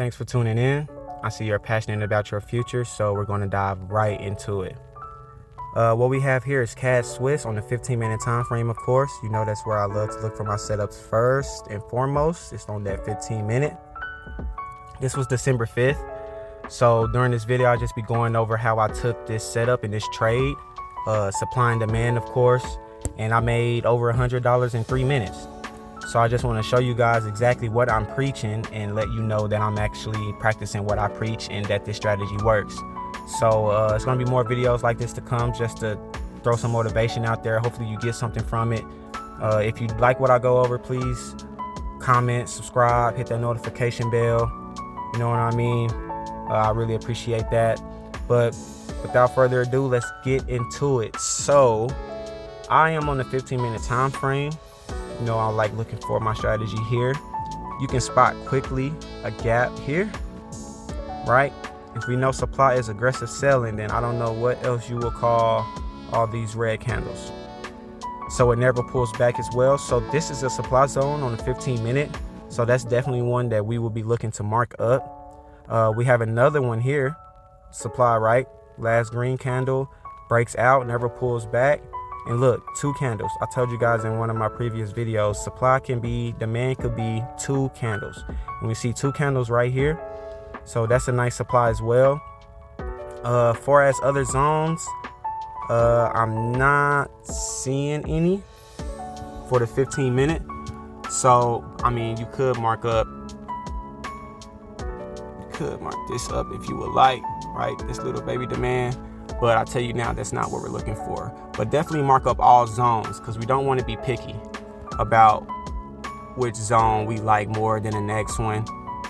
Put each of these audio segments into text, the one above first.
Thanks for tuning in. I see you're passionate about your future, so we're going to dive right into it. What we have here is CAD Swiss on the 15-minute time frame, of course. You know that's where I love to look for my setups first and foremost. It's on that 15-minute. This was December 5th. So during this video, I'll just be going over how I took this setup in this trade, supply and demand, of course, and I made over $100 in 3 minutes. So I just want to show you guys exactly what I'm preaching and let you know that I'm actually practicing what I preach and that this strategy works. So it's going to be more videos like this to come, just to throw some motivation out there. Hopefully you get something from it. If you like what I go over, please comment, subscribe, hit that notification bell. You know what I mean? I really appreciate that. But without further ado, let's get into it. So I am on the 15-minute time frame. You know, I like looking for my strategy here. You can spot quickly a gap here, right? If we know supply is aggressive selling, then I don't know what else you will call all these red candles. So it never pulls back as well. So this is a supply zone on the 15-minute. So that's definitely one that we will be looking to mark up. We have another one here, supply, right? Last green candle breaks out, never pulls back. And look, 2 candles. I told you guys in one of my previous videos, supply can be, demand could be 2 candles. And we see 2 candles right here. So that's a nice supply as well. Far as other zones, I'm not seeing any for the 15-minute. So, I mean, you could mark this up if you would like, right? This little baby demand. But I tell you now, that's not what we're looking for. But definitely mark up all zones, because we don't want to be picky about which zone we like more than the next one,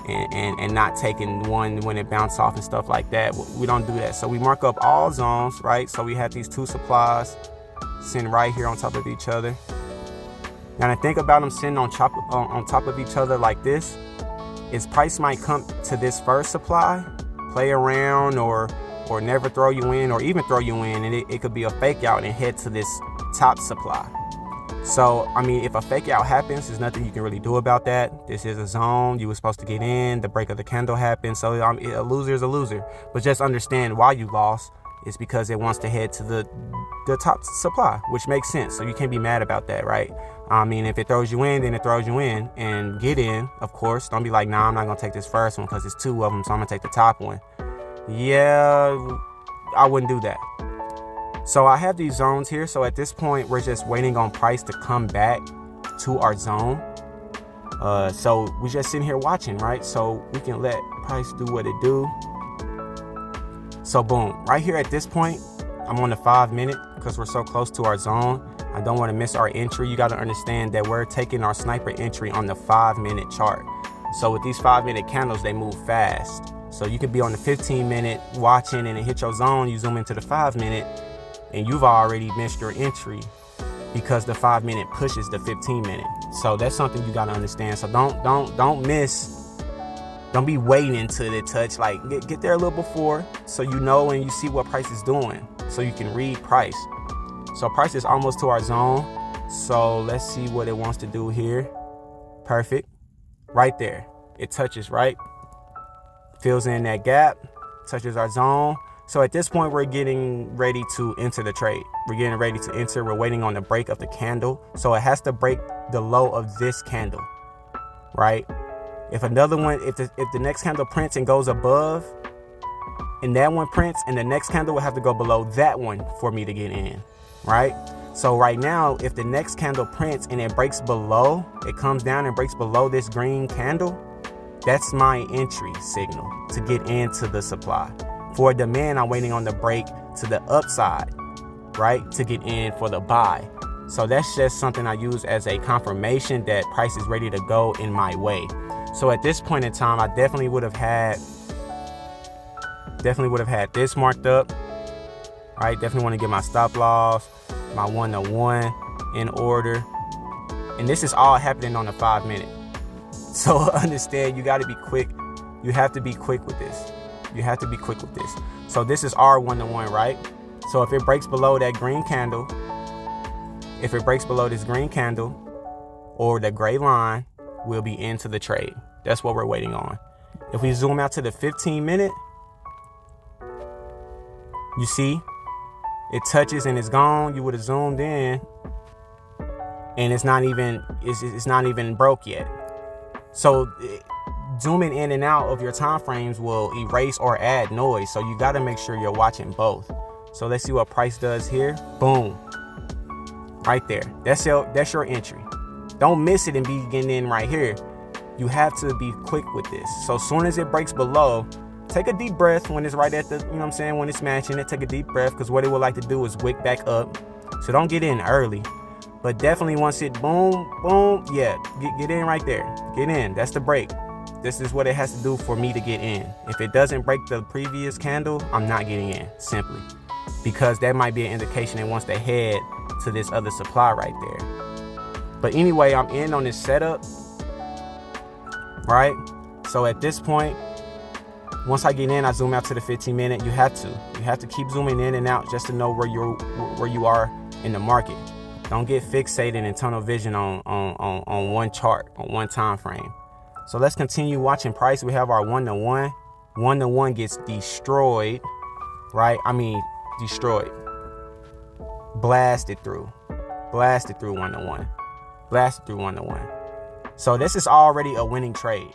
and not taking one when it bounces off and stuff like that. We don't do that. So we mark up all zones, right? So we have these 2 supplies sitting right here on top of each other. Now to think about them sitting on top of each other like this, is price might come to this first supply, play around, or never throw you in, or even throw you in, and it could be a fake out and head to this top supply. So, I mean, if a fake out happens, there's nothing you can really do about that. This is a zone. You were supposed to get in. The break of the candle happened. So a loser is a loser. But just understand why you lost is because it wants to head to the top supply, which makes sense. So you can't be mad about that, right? I mean, if it throws you in, then it throws you in. And get in, of course. Don't be like, nah, I'm not going to take this first one because it's 2 of them, so I'm going to take the top one. Yeah, I wouldn't do that. So I have these zones here. So at this point, we're just waiting on price to come back to our zone. So we're just sitting here watching, right? So we can let price do what it do. So boom, right here at this point, I'm on the 5-minute because we're so close to our zone. I don't want to miss our entry. You got to understand that we're taking our sniper entry on the 5-minute chart. So with these 5-minute candles, they move fast. So you could be on the 15-minute watching and it hit your zone. You zoom into the 5-minute and you've already missed your entry because the 5-minute pushes the 15-minute. So that's something you got to understand. So don't miss. Don't be waiting until it touch. Like get there a little before so you know and you see what price is doing so you can read price. So price is almost to our zone. So let's see what it wants to do here. Perfect. Right there. It touches, right? Fills in that gap, touches our zone. So at this point, we're getting ready to enter the trade. We're getting ready to enter. We're waiting on the break of the candle. So it has to break the low of this candle, right? If another one, if the next candle prints and goes above, and that one prints, and the next candle will have to go below that one for me to get in, right? So right now, if the next candle prints and it breaks below, it comes down and breaks below this green candle, that's my entry signal to get into the supply. For demand, I'm waiting on the break to the upside, right, to get in for the buy. So that's just something I use as a confirmation that price is ready to go in my way. So at this point in time, I definitely would have had this marked up. All right, definitely want to get my stop loss, my 1-to-1 in order. And this is all happening on the 5-minute. So understand, you got to be quick. You have to be quick with this. You have to be quick with this. So this is our 1-to-1, right? So if it breaks below that green candle, if it breaks below this green candle or the gray line, we'll be into the trade. That's what we're waiting on. If we zoom out to the 15-minute, you see it touches and it's gone. You would have zoomed in and it's not even broke yet. So zooming in and out of your time frames will erase or add noise. So you got to make sure you're watching both. So let's see what price does here. Boom. Right there. That's your entry. Don't miss it and be getting in right here. You have to be quick with this. So as soon as it breaks below, take a deep breath when it's right at the, you know what I'm saying, when it's matching it, take a deep breath, because what it would like to do is wick back up. So don't get in early. But definitely once it boom, boom, yeah, get in right there. Get in. That's the break. This is what it has to do for me to get in. If it doesn't break the previous candle, I'm not getting in, simply. Because that might be an indication it wants to head to this other supply right there. But anyway, I'm in on this setup, right? So at this point, once I get in, I zoom out to the 15-minute. You have to keep zooming in and out just to know where you are in the market. Don't get fixated in tunnel vision on one chart, on one time frame. So let's continue watching price. We have our 1-to-1. 1-to-1 gets destroyed, right? I mean, destroyed. Blasted through 1-to-1. Blasted through 1-to-1. So this is already a winning trade.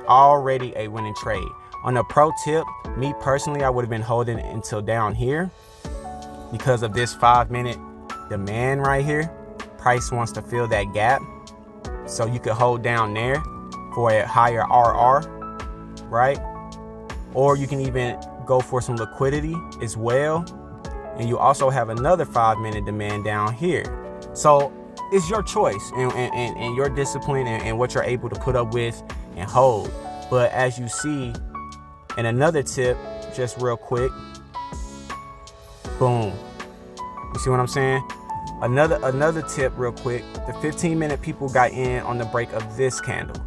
Already a winning trade. On a pro tip, me personally, I would have been holding it until down here because of this 5-minute demand right here. Price wants to fill that gap. So you could hold down there for a higher RR, right? Or you can even go for some liquidity as well. And you also have another 5-minute demand down here. So it's your choice and your discipline and what you're able to put up with and hold. But as you see, and another tip, just real quick, boom. You see what I'm saying? Another tip real quick, the 15-minute people got in on the break of this candle.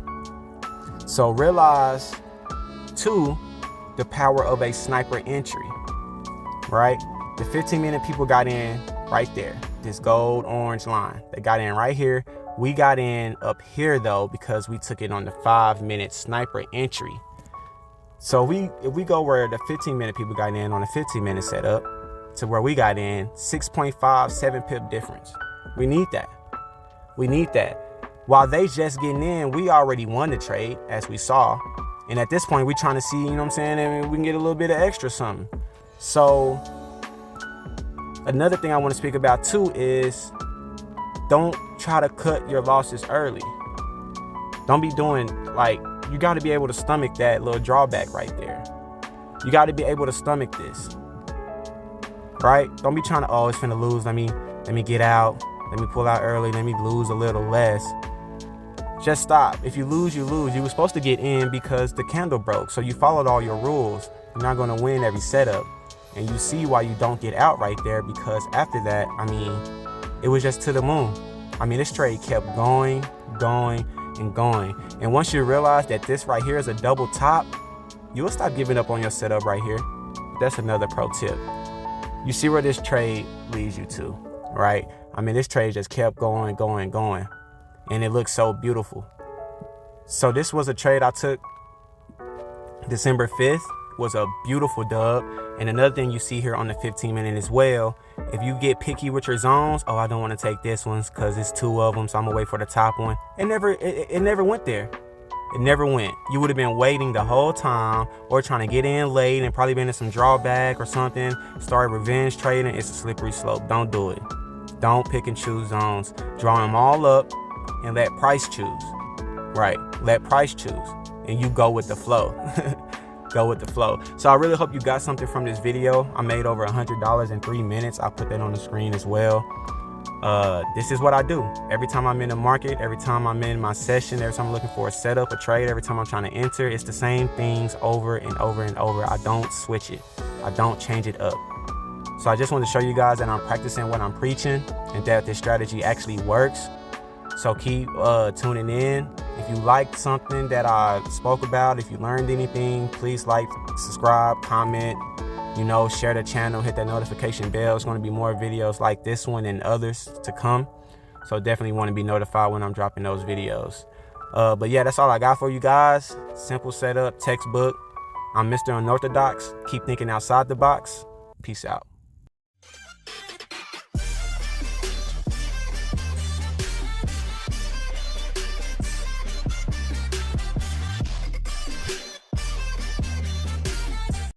So realize too, the power of a sniper entry, right? The 15-minute people got in right there, this gold orange line. They got in right here. We got in up here though, because we took it on the 5-minute sniper entry. So if we go where the 15-minute people got in on the 15-minute setup to where we got in, 6.57 pip difference. We need that. We need that. While they just getting in, we already won the trade, as we saw. And at this point, we trying to see, you know what I'm saying, and we can get a little bit of extra something. So another thing I want to speak about too is don't try to cut your losses early. Don't be doing like, you got to be able to stomach that little drawback right there. You got to be able to stomach this, right? Don't be trying to, oh, it's finna lose. Let me get out. Let me pull out early. Let me lose a little less. Just stop. If you lose, you lose. You were supposed to get in because the candle broke. So you followed all your rules. You're not going to win every setup. And you see why you don't get out right there, because after that, I mean, it was just to the moon. I mean, this trade kept going, and going. And once you realize that this right here is a double top, you'll stop giving up on your setup right here. That's another pro tip. You see where this trade leads you to, right? I mean, this trade just kept going. And it looks so beautiful. So this was a trade I took December 5th. Was a beautiful dub. And another thing you see here on the 15-minute as well, if you get picky with your zones, oh, I don't want to take this one because it's 2 of them, so I'm gonna wait for the top one. It never went there. It never went. You would have been waiting the whole time, or trying to get in late and probably been in some drawback or something, started revenge trading. It's a slippery slope. Don't do it. Don't pick and choose zones. Draw them all up and let price choose. Right, let price choose, and you go with the flow. Go with the flow. So I really hope you got something from this video. I made over $100 in 3 minutes. I'll put that on the screen as well. This is what I do. Every time I'm in the market, every time I'm in my session, every time I'm looking for a setup, a trade, every time I'm trying to enter, it's the same things over and over and over. I don't switch it. I don't change it up. So I just want to show you guys that I'm practicing what I'm preaching and that this strategy actually works. So keep tuning in. If you liked something that I spoke about, if you learned anything, please like, subscribe, comment, share the channel, hit that notification bell. It's going to be more videos like this one and others to come. So definitely want to be notified when I'm dropping those videos. But yeah, that's all I got for you guys. Simple setup, textbook. I'm Mr. Unorthodox. Keep thinking outside the box. Peace out.